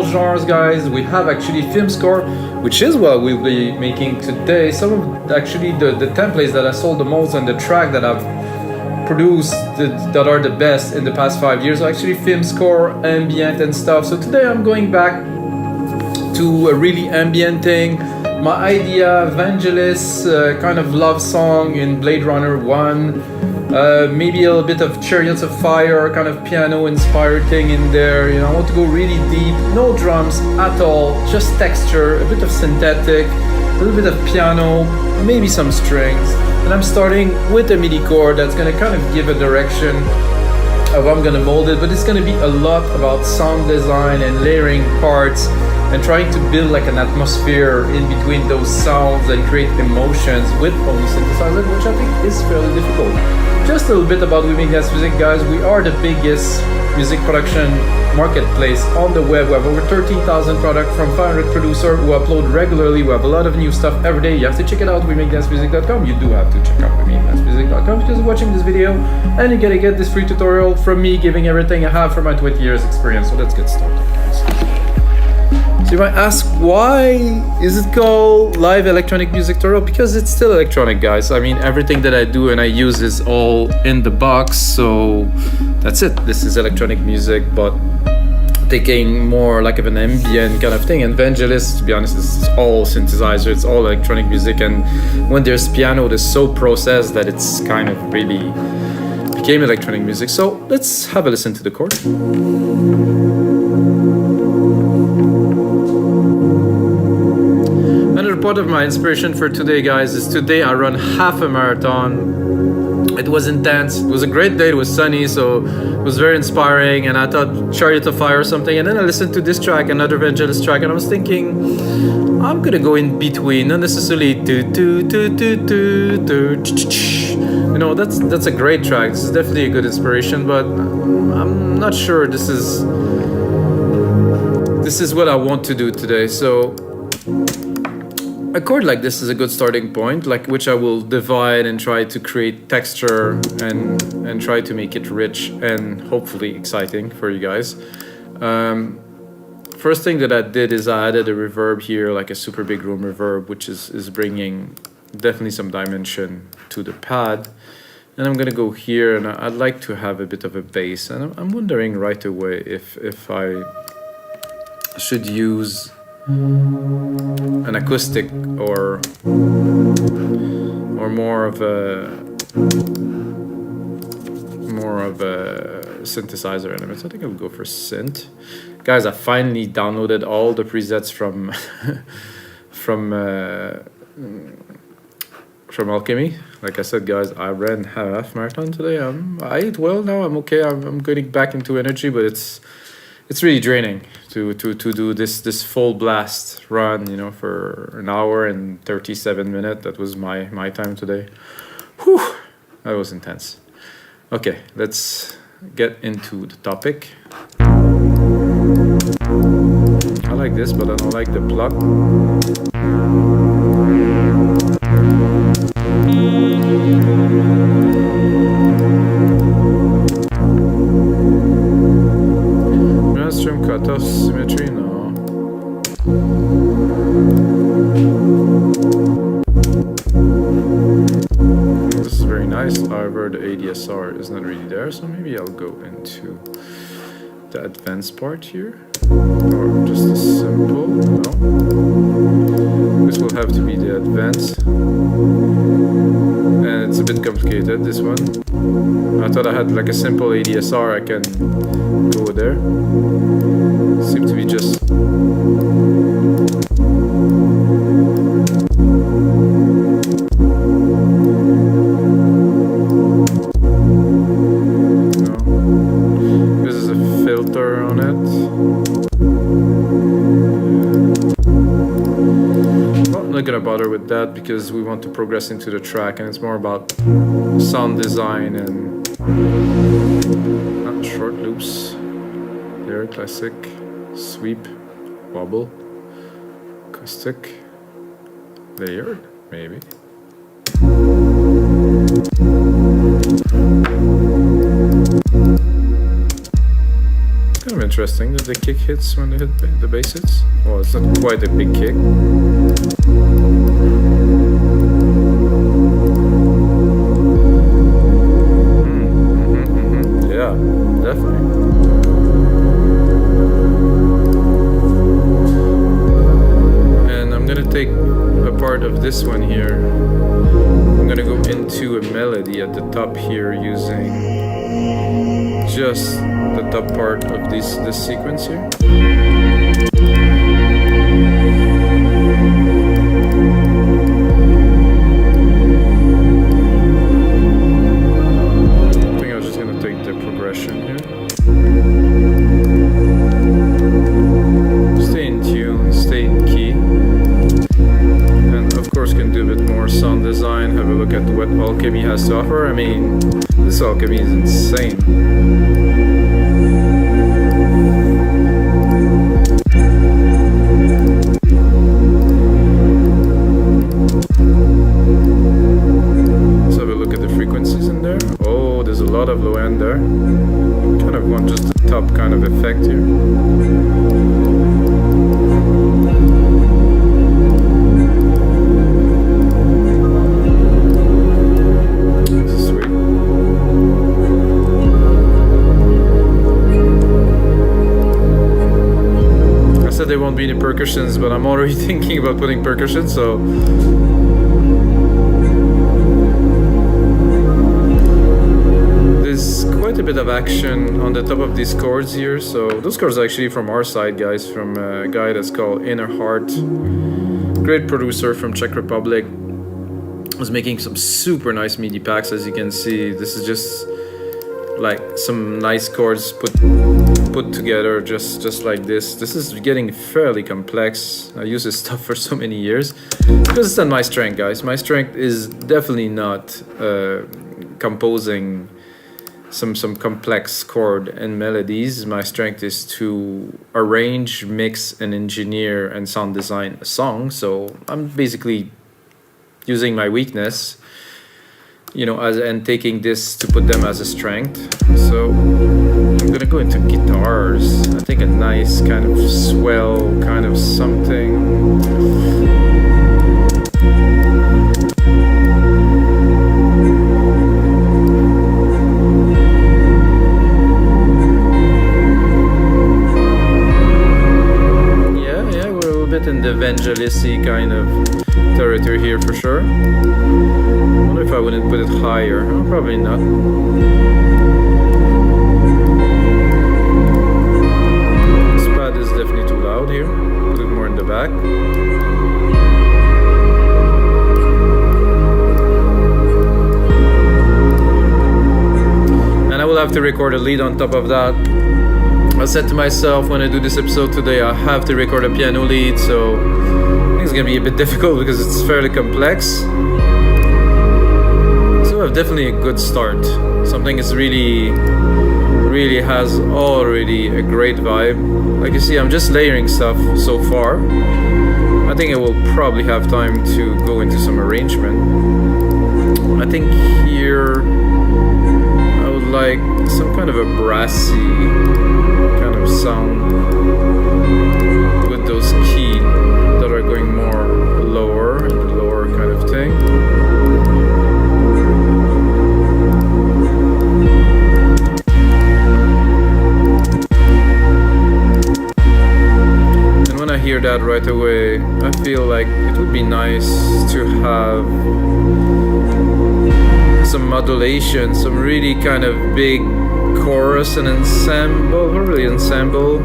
genres, guys. We have actually film score, which is what we'll be making today. Some of actually the templates that I sold the most and the track that I've produced that are the best in the past 5 years are actually film score, ambient and stuff. So today I'm going back to a really ambient thing. My idea, Vangelis, kind of love song in Blade Runner 1. Maybe a little bit of Chariots of Fire, kind of piano inspired thing in there. You know, I want to go really deep, no drums at all, just texture, a bit of synthetic, a little bit of piano, maybe some strings. And I'm starting with a MIDI chord that's gonna kind of give a direction of how I'm gonna mold it, but it's gonna be a lot about sound design and layering parts and trying to build like an atmosphere in between those sounds and create emotions with only synthesizer, which I think is fairly difficult. Just a little bit about We Make Dance Music, guys. We are the biggest music production marketplace on the web. We have over 13,000 products from 500 producers who upload regularly. We have a lot of new stuff every day. You have to check it out, WeMakeDanceMusic.com. You do have to check out WeMakeDanceMusic.com because you're watching this video and you're gonna get this free tutorial from me giving everything I have from my 20 years experience. So let's get started, guys. So you might ask, why is it called Live Electronic Music Tutorial? Because it's still electronic, guys. I mean, everything that I do and I use is all in the box, so that's it. This is electronic music, but taking more like of an ambient kind of thing. And Vangelis, to be honest, is all synthesizer, it's all electronic music, and when there's piano, it's so processed that it's kind of really became electronic music. So let's have a listen to the chord. Part of my inspiration for today, guys, is today I run half a marathon. It was intense. It was a great day. It was sunny, so it was very inspiring. And I thought Chariot of Fire or something. And then I listened to this track, another Vangelis track, and I was thinking, I'm gonna go in between, not necessarily you know, that's a great track. This is definitely a good inspiration, but I'm not sure this is what I want to do today. So a chord like this is a good starting point, like which I will divide and try to create texture and try to make it rich and hopefully exciting for you guys. First thing that I did is I added a reverb here, like a super big room reverb, which is bringing definitely some dimension to the pad. And I'm gonna go here, and I'd like to have a bit of a bass. And I'm wondering right away if I should use an acoustic or more of a synthesizer element. I think I'll go for synth. Guys, I finally downloaded all the presets from from Alchemy. Like I said, guys, I ran half marathon today. I ate well now. I'm okay. I'm getting back into energy, but it's really draining to do this full blast run, you know, for an hour and 37 minutes. That was my time today. Whew, that was intense. Okay, let's get into the topic. I like this, but I don't like the pluck. Cutoff symmetry, no. This is very nice. However, the ADSR is not really there, so maybe I'll go into the advanced part here, or just a simple. No, this will have to be the advanced, and it's a bit complicated, this one. I thought I had like a simple ADSR, I can go there. Seems to be just no. This is a filter on it. Well, I'm not gonna bother with that because we want to progress into the track, and it's more about sound design and not short loops. There, classic, sweep, wobble, acoustic, layered, maybe. Kind of interesting that the kick hits when they hit the bass hits. Well, it's not quite a big kick. Yeah, definitely. And I'm gonna take a part of this one here. I'm gonna go into a melody at the top here using just the top part of this sequence here. I think I'm just gonna take the progression here. Stay in tune, stay in key. And of course can do a bit more sound design, have a look at what Alchemy has to offer. I mean, this Alchemy is insane. Let's have a look at the frequencies in there. Oh, there's a lot of low end there. Kind of want just the top kind of effect here. There won't be any percussions, but I'm already thinking about putting percussion, so there's quite a bit of action on the top of these chords here. So those chords are actually from our side, guys, from a guy that's called Inner Heart, great producer from Czech Republic. Was making some super nice MIDI packs, as you can see. This is just like some nice chords put together just like this. This is getting fairly complex. I use this stuff for so many years because it's not my strength, guys. My strength is definitely not composing some complex chord and melodies. My strength is to arrange, mix, and engineer and sound design a song. So I'm basically using my weakness, you know, and taking this to put them as a strength. So I'm gonna go into guitars. I think a nice kind of swell kind of something. Yeah, we're a little bit in the Vangelis-y kind of territory here for sure. I wonder if I wouldn't put it higher. Oh, probably not. This pad is definitely too loud here. Put it more in the back. And I will have to record a lead on top of that. I said to myself when I do this episode today, I have to record a piano lead, so I think it's gonna be a bit difficult because it's fairly complex. Definitely a good start. Something is really has already a great vibe. Like you see, I'm just layering stuff so far. I think I will probably have time to go into some arrangement. I think here I would like some kind of a brassy kind of sound with those keys that are going more lower and the lower kind of thing. Hear that right away. I feel like it would be nice to have some modulation, some really kind of big chorus and ensemble, or really ensemble,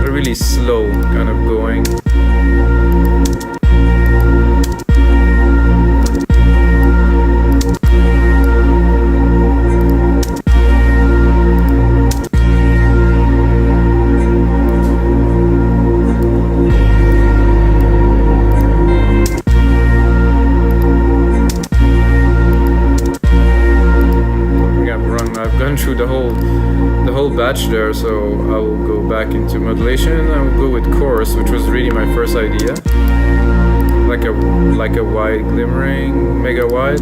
really slow kind of going. Through the whole batch there, so I will go back into modulation and I will go with chorus, which was really my first idea, like a wide glimmering, mega wide.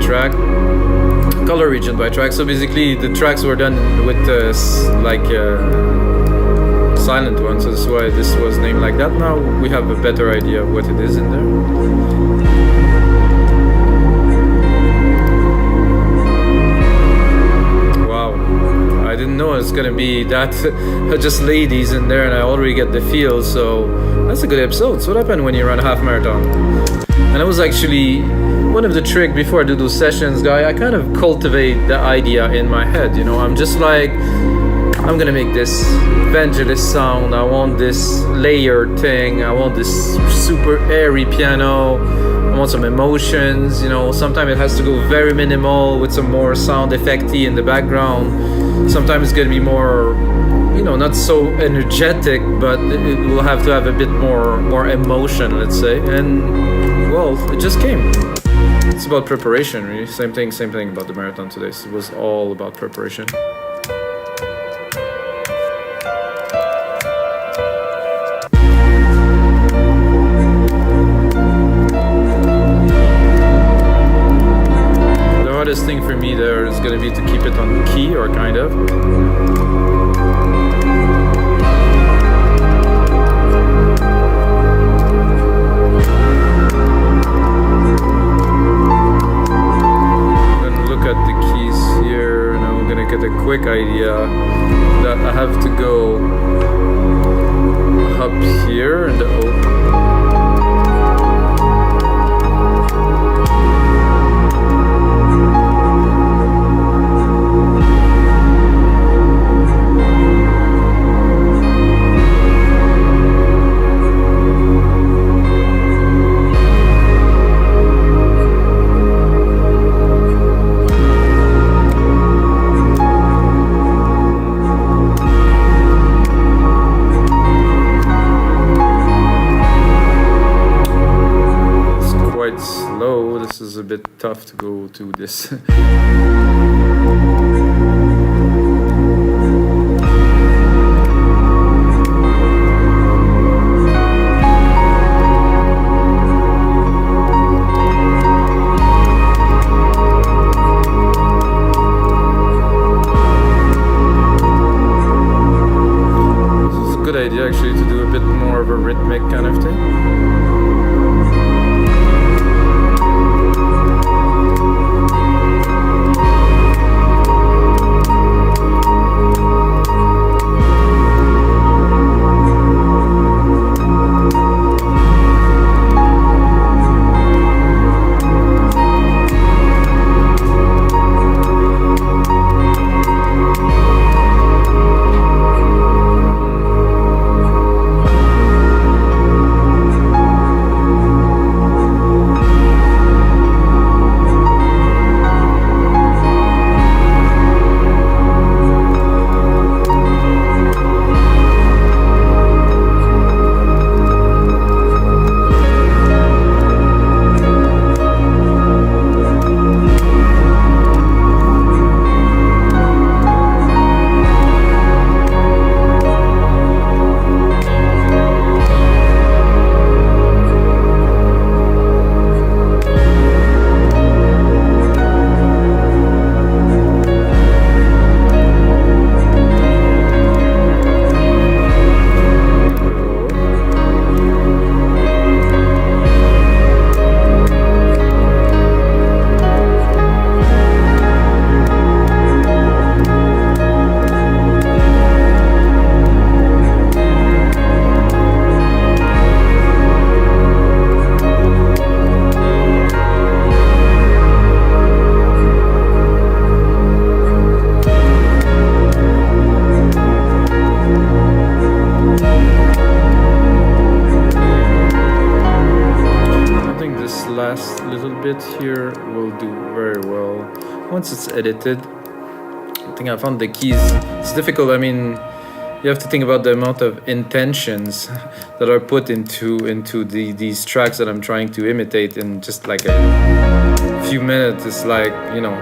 track, color region by track. So basically the tracks were done with silent ones, so that's why this was named like that. Now we have a better idea of what it is in there. Wow, I didn't know it's gonna be that just ladies in there, and I already get the feel, so that's a good episode. So what happened when you run a half marathon? And it was actually one of the tricks before I do those sessions, guy. I kind of cultivate the idea in my head, you know. I'm just like, I'm gonna make this Vangelis sound, I want this layered thing, I want this super airy piano, I want some emotions, you know. Sometimes it has to go very minimal with some more sound effecty in the background. Sometimes it's gonna be more, you know, not so energetic, but it will have to have a bit more emotion, let's say. And well, it just came. It's about preparation, really. Same thing about the marathon today. So it was all about preparation. The hardest thing for me there is going to be to keep it on key, or kind of. Get a quick idea that I have to go up here in the O. Slow. This is a bit tough to go to this. This is a good idea actually to do a bit more of a rhythmic kind of thing. Bit here will do very well once it's edited. I think I found the keys. It's difficult. I mean, you have to think about the amount of intentions that are put into these tracks that I'm trying to imitate in just like a few minutes. It's like, you know,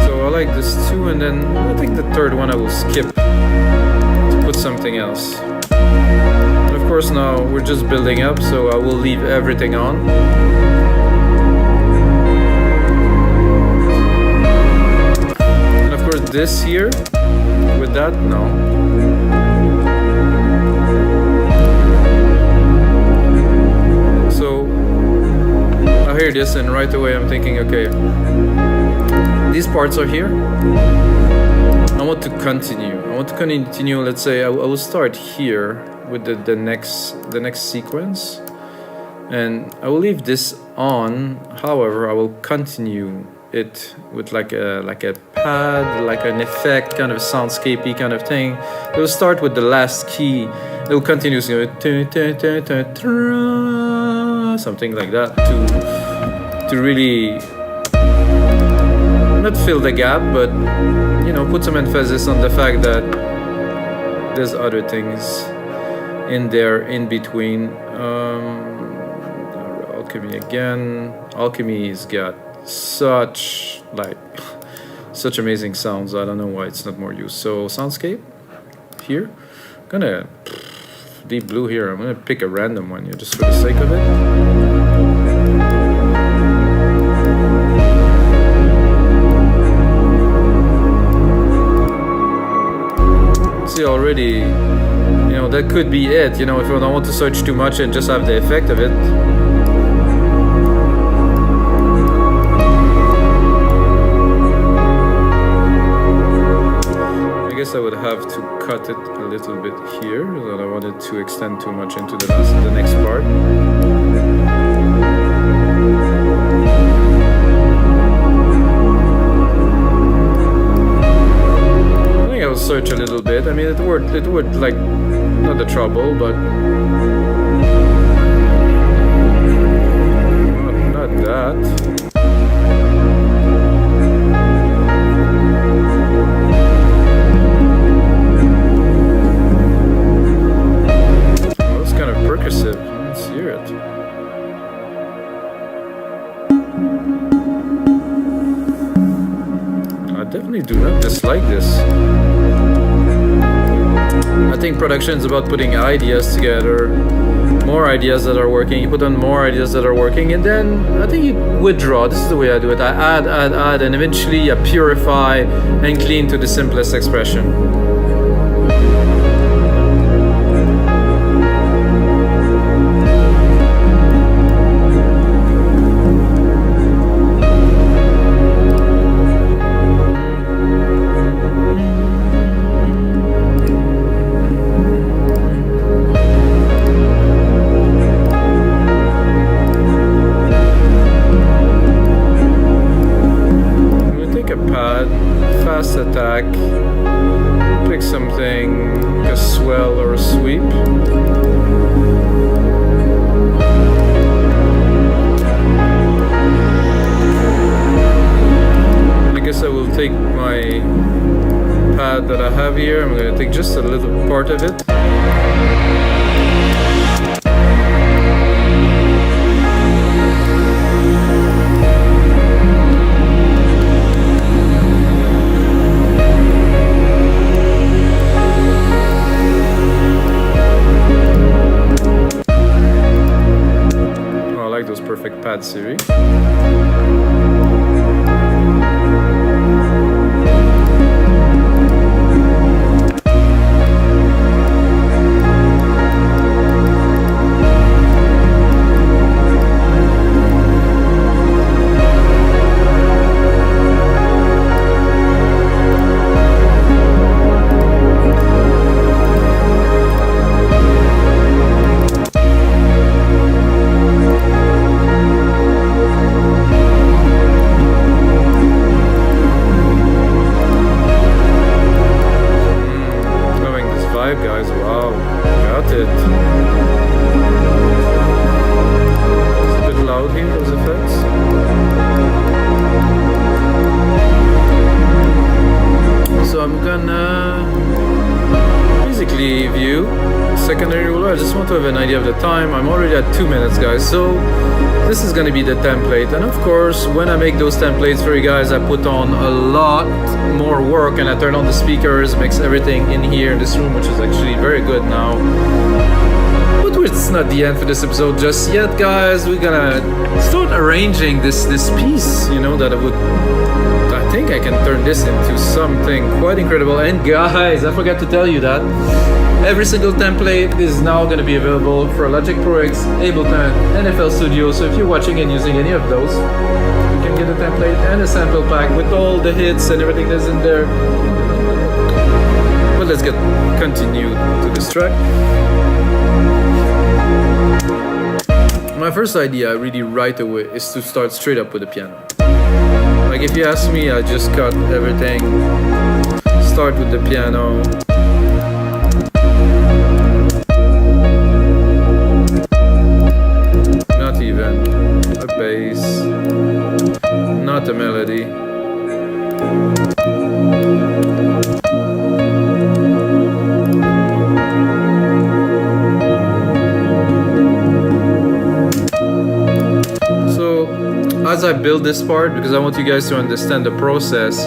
so I like this too, and then I think the third one I will skip to put something else. And of course now we're just building up, so I will leave everything on. And of course this here, with that, no. So I hear this and right away I'm thinking, okay, these parts are here. I want to continue. Let's say I will start here with the next sequence, and I will leave this on. However, I will continue it with like a pad, like an effect, kind of soundscapey kind of thing. It will start with the last key. It will continue something like that to really not fill the gap, but you know, put some emphasis on the fact that there's other things in there in between. Alchemy again. Alchemy's got such amazing sounds. I don't know why it's not more used. So soundscape here. I'm gonna deep blue here. I'm gonna pick a random one here just for the sake of it. Already, you know, that could be it, you know, if I don't want to search too much and just have the effect of it. I guess I would have to cut it a little bit here, because I don't want it to extend too much into the next part. I'll search a little bit. I mean, it would like not the trouble, but not that. Oh, it's kind of percussive. Let's hear it. I definitely do not dislike this. I think production is about putting ideas together, more ideas that are working. You put on more ideas that are working, and then I think you withdraw. This is the way I do it. I add, and eventually I purify and clean to the simplest expression. Attack, pick something, a swell or a sweep. I guess I will take my pad that I have here. I'm going to take just a little part of it. Perfect pad series. basically view, secondary ruler. I just want to have an idea of the time. I'm already at 2 minutes, guys, so this is gonna be the template. And of course, when I make those templates for you guys, I put on a lot more work, and I turn on the speakers, mix everything in here in this room, which is actually very good now. But it's not the end for this episode just yet, guys. We're gonna start arranging this piece, you know, that I think I can turn this into something quite incredible. And guys, I forgot to tell you that every single template is now going to be available for Logic Pro X, Ableton, FL Studio. So if you're watching and using any of those, you can get a template and a sample pack with all the hits and everything that's in there. But let's continue to this track. My first idea really right away is to start straight up with the piano. Like if you ask me, I just cut everything, start with the piano. Not even a bass, not a melody. As I build this part, because I want you guys to understand the process,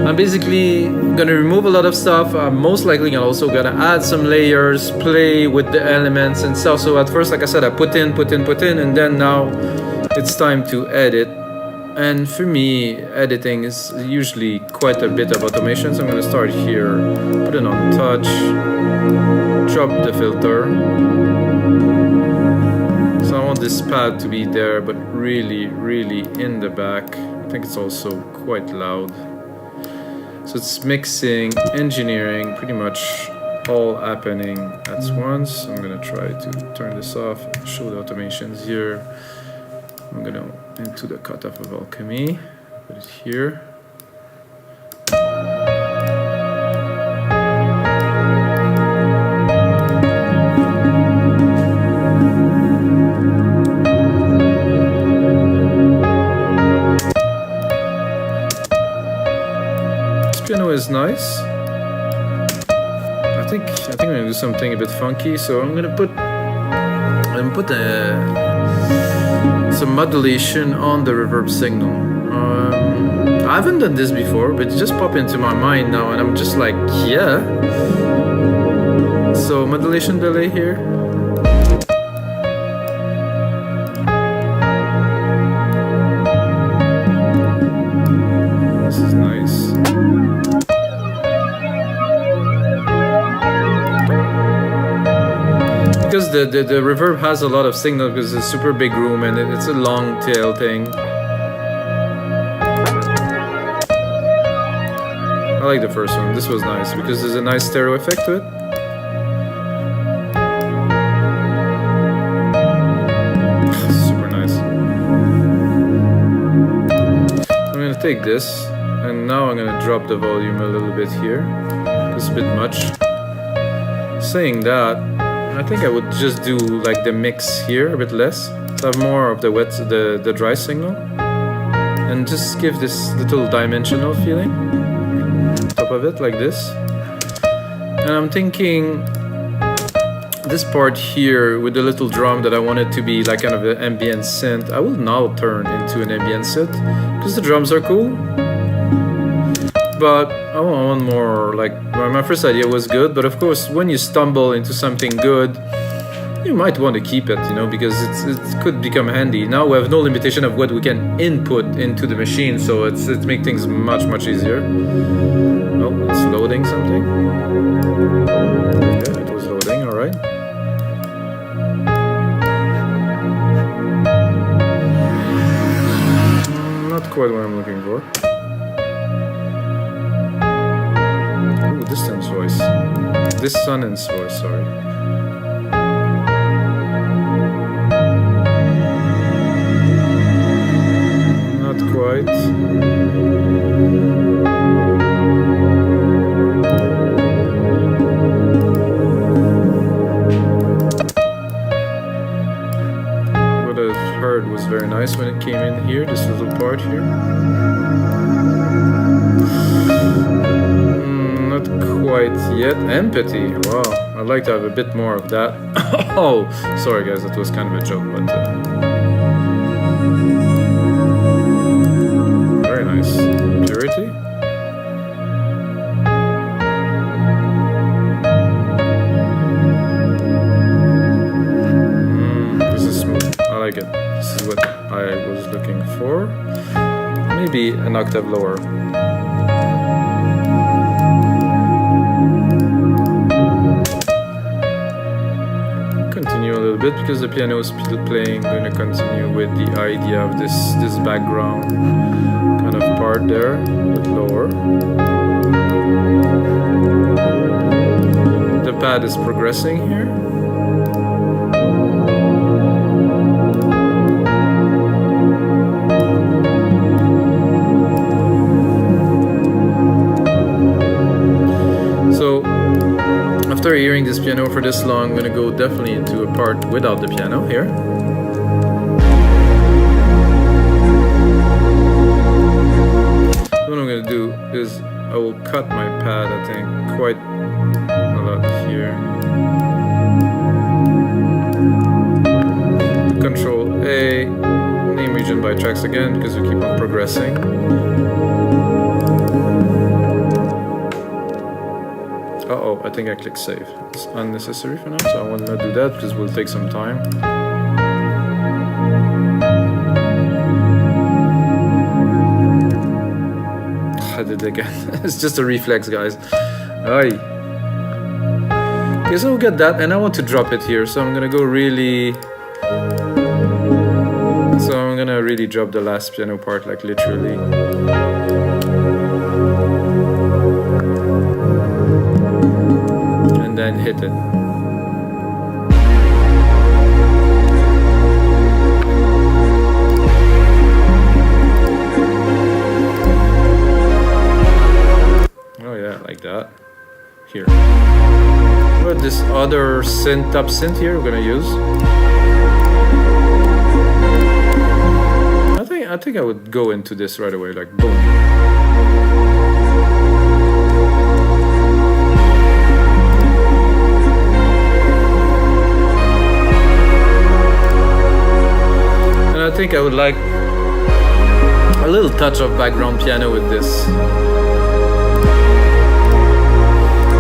I'm basically gonna remove a lot of stuff. I'm most likely also gonna add some layers, play with the elements and stuff. So at first, like I said, I put in, and then now it's time to edit. And for me, editing is usually quite a bit of automation. So I'm gonna start here, put it on touch, drop the filter. So I want this pad to be there, but really in the back. I think it's also quite loud. So it's mixing, engineering, pretty much all happening at once. I'm gonna try to turn this off, show the automations here. I'm gonna into the cutoff of Alchemy, put it here. Piano is nice. I think I'm gonna do something a bit funky. So I'm gonna put some modulation on the reverb signal. I haven't done this before, but it just popped into my mind now, and I'm just like, yeah. So modulation delay here. This is nice. Because the reverb has a lot of signal because it's a super big room and it's a long tail thing. I like the first one. This was nice because there's a nice stereo effect to it. Super nice. I'm gonna take this and now I'm gonna drop the volume a little bit here. It's a bit much. Saying that, I think I would just do like the mix here a bit less, to have more of the dry signal, and just give this little dimensional feeling on top of it like this. And I'm thinking this part here with the little drum that I want it to be like kind of an ambient synth, I will now turn into an ambient synth because the drums are cool. But I want more, like, my first idea was good, but of course when you stumble into something good, you might want to keep it, you know, because it could become handy. Now we have no limitation of what we can input into the machine, so it makes things much easier. Oh, it's loading something. Yeah, it was loading, alright. Not quite what I'm looking for. Distance voice. Dissonance voice, sorry. Not quite. What I heard was very nice when it came in here, this little part here. Quite quite yet. Empathy. Wow, I'd like to have a bit more of that. Oh, sorry guys, that was kind of a joke, but very nice. Purity. This is smooth. I like it. This is what I was looking for. Maybe an octave lower. Continue a little bit because the piano is still playing. I'm going to continue with the idea of this background kind of part there, but lower. The pad is progressing here. After hearing this piano for this long, I'm going to go definitely into a part without the piano here. What I'm going to do is I will cut my pad, I think, quite a lot here. Control A, name region by tracks again because we keep on progressing. Uh-oh, I think I clicked save. It's unnecessary for now, so I will not do that because it will take some time. I did it again. It's just a reflex, guys. Aye. Okay, so we'll get that, and I want to drop it here, so I'm gonna go really... So I'm gonna really drop the last piano part, like literally. And then hit it. Oh yeah, like that. Here. But this other synth, top synth here, we're gonna use. I think I would go into this right away, like boom. I think I would like a little touch of background piano with this. I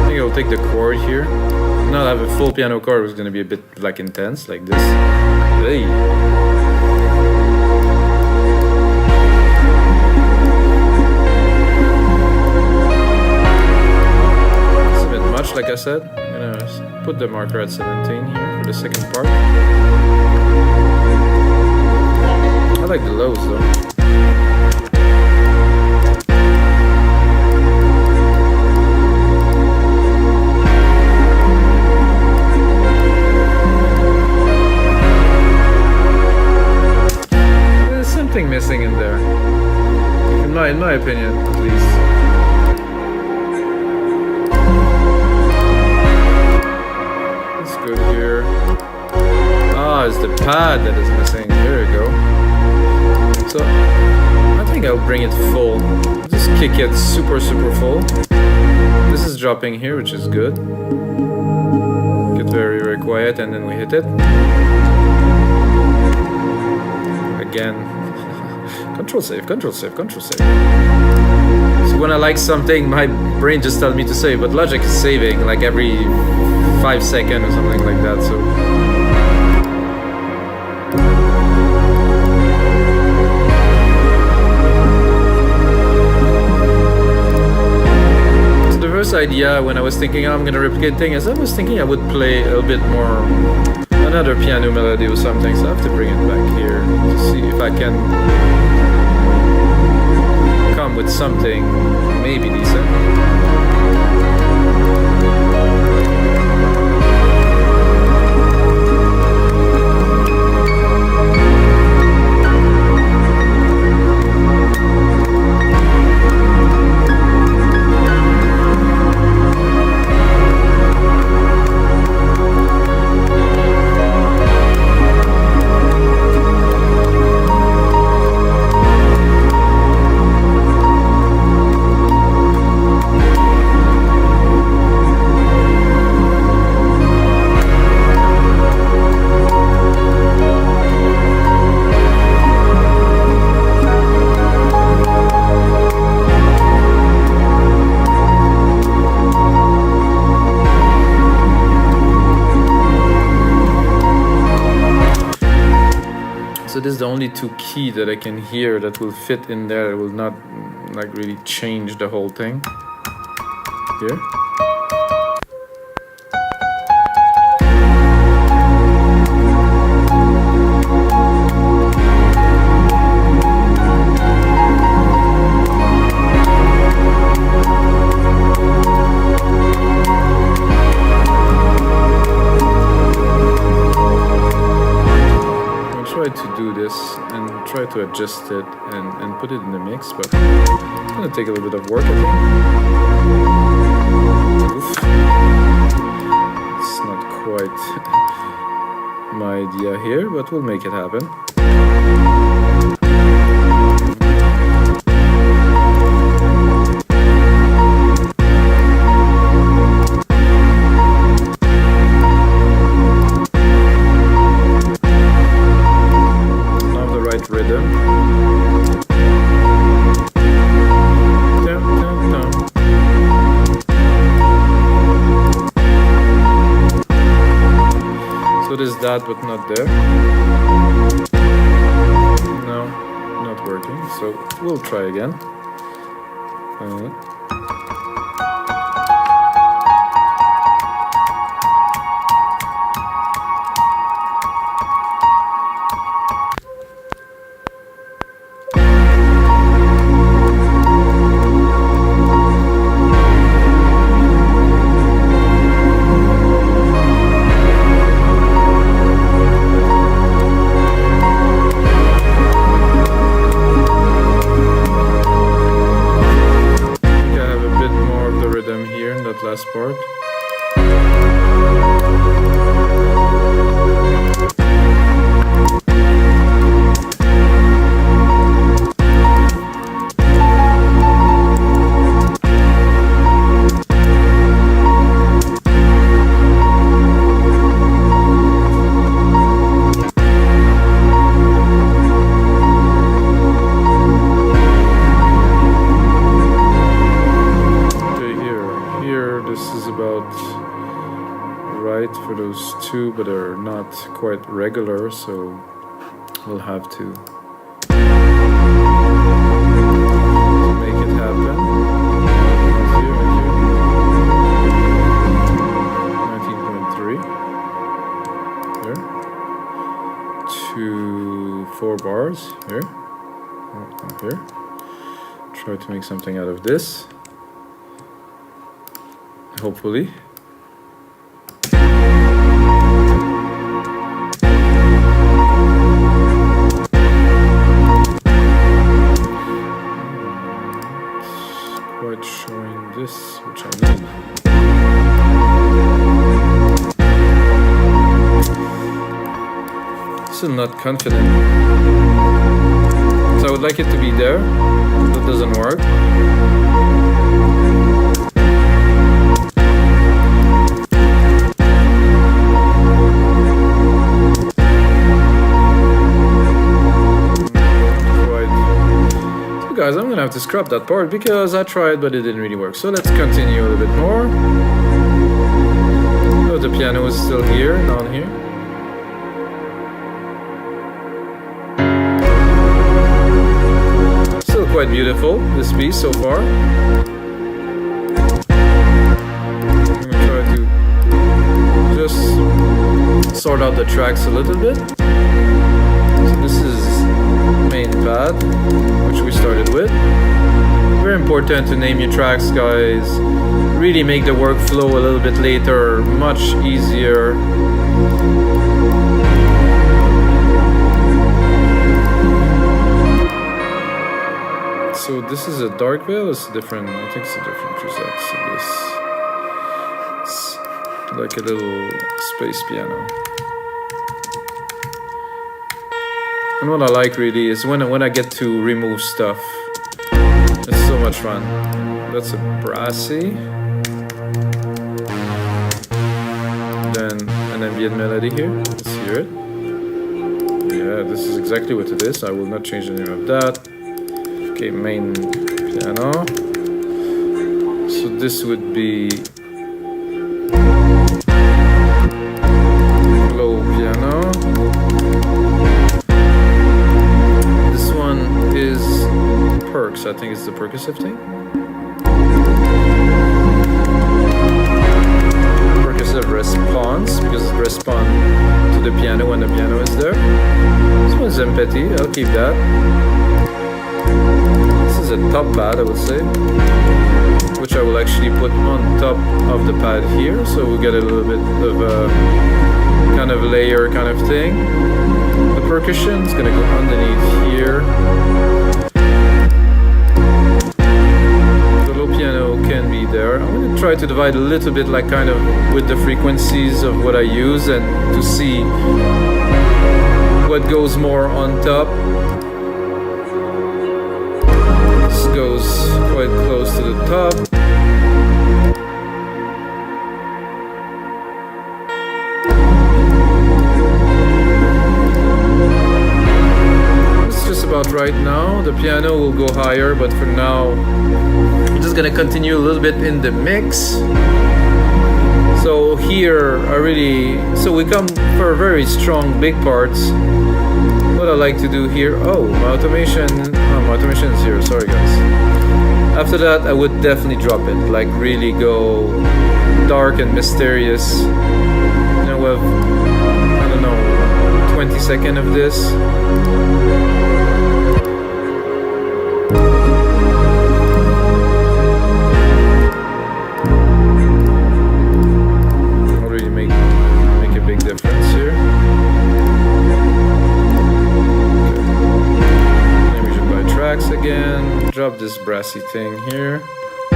think I'll take the chord here. Not have a full piano chord, it's going to be a bit like intense, like this. Hey. It's a bit much, like I said. I'm going to put the marker at 17 here for the second part. I like the lows though. There's something missing in there. In my opinion, at least. That's good here. Ah, it's the pad that is missing. There we go. So I think I'll bring it full. Just kick it super full. This is dropping here, which is good. Get very quiet and then we hit it. Again. Control save, control save, control save. So when I like something, my brain just tells me to save, but Logic is saving like every 5 seconds or something like that. So idea when I was thinking I'm gonna replicate things, I was thinking I would play a little bit more another piano melody or something, so I have to bring it back here to see if I can come with something maybe decent. it is the only two keys that I can hear that will fit in there. It will not like really change the whole thing. Here. To do this and try to adjust it and put it in the mix, but it's gonna take a little bit of work, I think. Oof. It's not quite my idea here, but we'll make it happen. Rhythm. Dum, dum, dum. So there's that, but not there. No, not working. So we'll try again. Last part. For those two, but they're not quite regular, so we'll have to make it happen. 19.3 here to 4 bars here. Here. Try to make something out of this. Hopefully. Showing this, which I need. Still not confident. So I would like it to be there. That doesn't work. Guys, I'm gonna have to scrap that part because I tried but it didn't really work. So let's continue a little bit more. Oh, the piano is still here, down here. Still quite beautiful, this piece so far. I'm gonna try to just sort out the tracks a little bit. So this is main pad, which we started with. Very important to name your tracks, guys. Really make the workflow a little bit later much easier. So this is a dark veil. It's different. I think it's a different preset. So this, it's like a little space piano. And what I like really is when I get to remove stuff. It's so much fun. That's a brassy. Then an ambient melody here. Let's hear it. Yeah, this is exactly what it is. I will not change the name of that. Okay, main piano. So this would be low piano. perks. I think it's the percussive thing. Percussive response, because it responds to the piano when the piano is there. This one's empathy, I'll keep that. This is a top pad, I would say, which I will actually put on top of the pad here, so we'll get a little bit of a kind of layer kind of thing. The percussion is gonna go underneath here. The little piano can be there. I'm gonna try to divide a little bit, like kind of with the frequencies of what I use, and to see what goes more on top. This goes quite close to the top. About right now. The piano will go higher, but for now I'm just gonna continue a little bit in the mix. So here so we come for very strong big parts. What I like to do here, my automation is here, sorry guys. After that I would definitely drop it, like really go dark and mysterious. You know, we have, I don't know, 20 seconds of this. Again, drop this brassy thing here. I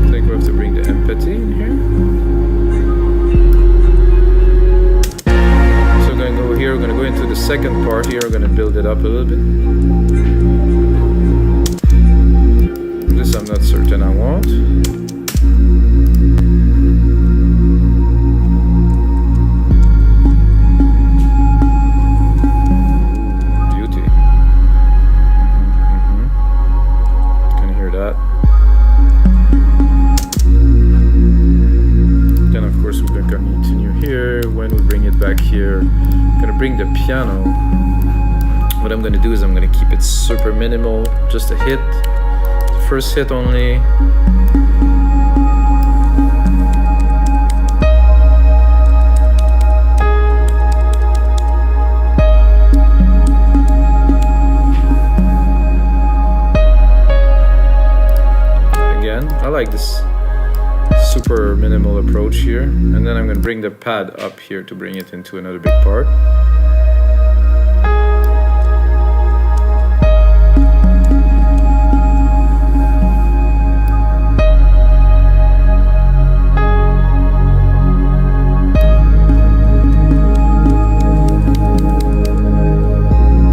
think we have to bring the empathy in here. So we're gonna go here, we're gonna go into the second part here, we're gonna build it up a little bit. This I'm not certain I want. Bring the piano. What I'm gonna do is I'm gonna keep it super minimal, just a hit, the first hit only. Again, I like this super minimal approach here, and then I'm going to bring the pad up here to bring it into another big part.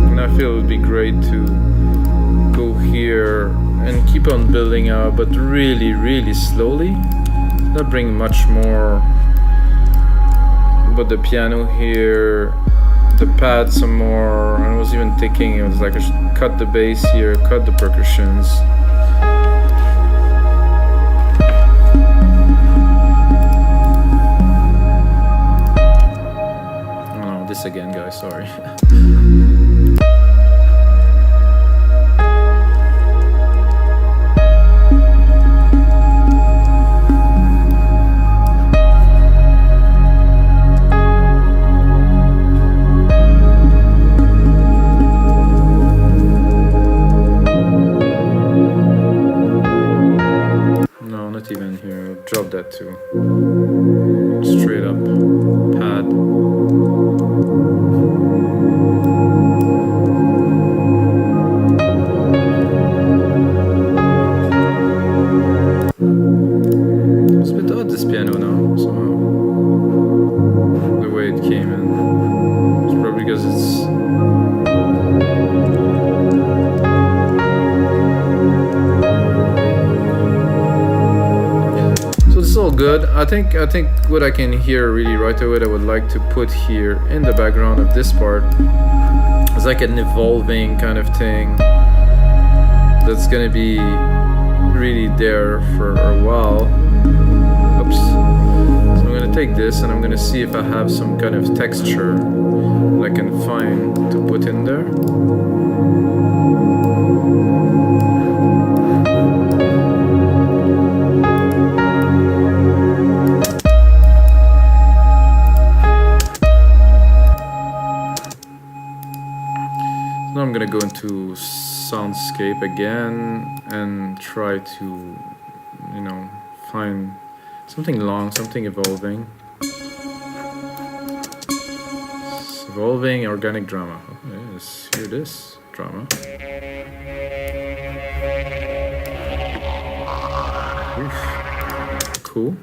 And I feel it would be great to go here and keep on building out, but really, really slowly. Not bring much more, but the piano here, the pad some more. I was even thinking it was like I should cut the bass here, cut the percussions. Oh no, this again, guys, sorry. Drop that too. Straight up pad. It's a bit odd, this piano now, somehow. The way it came in. It's probably because it's all good. I think what I can hear really right away that I would like to put here in the background of this part is like an evolving kind of thing that's gonna be really there for a while. Oops. So I'm gonna take this and I'm gonna see if I have some kind of texture that I can find to put in there. Now I'm gonna go into soundscape again and try to, you know, find something long, something evolving. Evolving organic drama. Okay, let's hear this drama. Oof. Cool.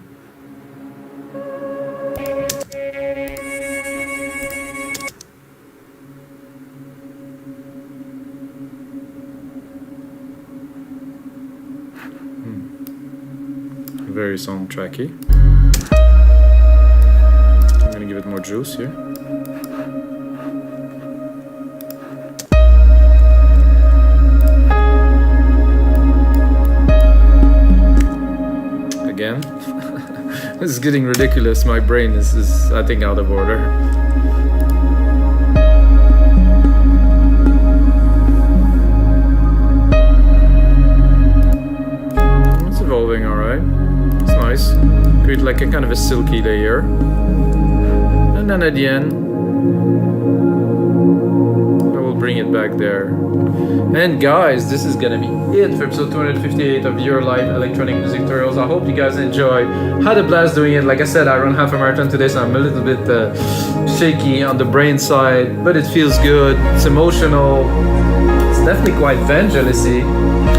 Very soundtracky. I'm gonna give it more juice here. Again, this is getting ridiculous. My brain is I think out of order. It's evolving, all right. Nice. Create like a kind of a silky layer. And then at the end, I will bring it back there. And guys, this is gonna be it for episode 258 of your live electronic music tutorials. I hope you guys enjoy. Had a blast doing it. Like I said, I run half a marathon today, so I'm a little bit shaky on the brain side, but it feels good. It's emotional. It's definitely quite Vangelis-y.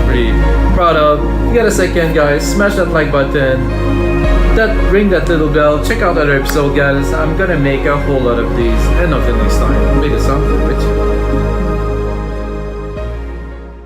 Pretty proud of. If you get a second, guys, smash that like button, ring that little bell, check out other episodes, guys. I'm gonna make a whole lot of these, and until next time, may the sound be with you.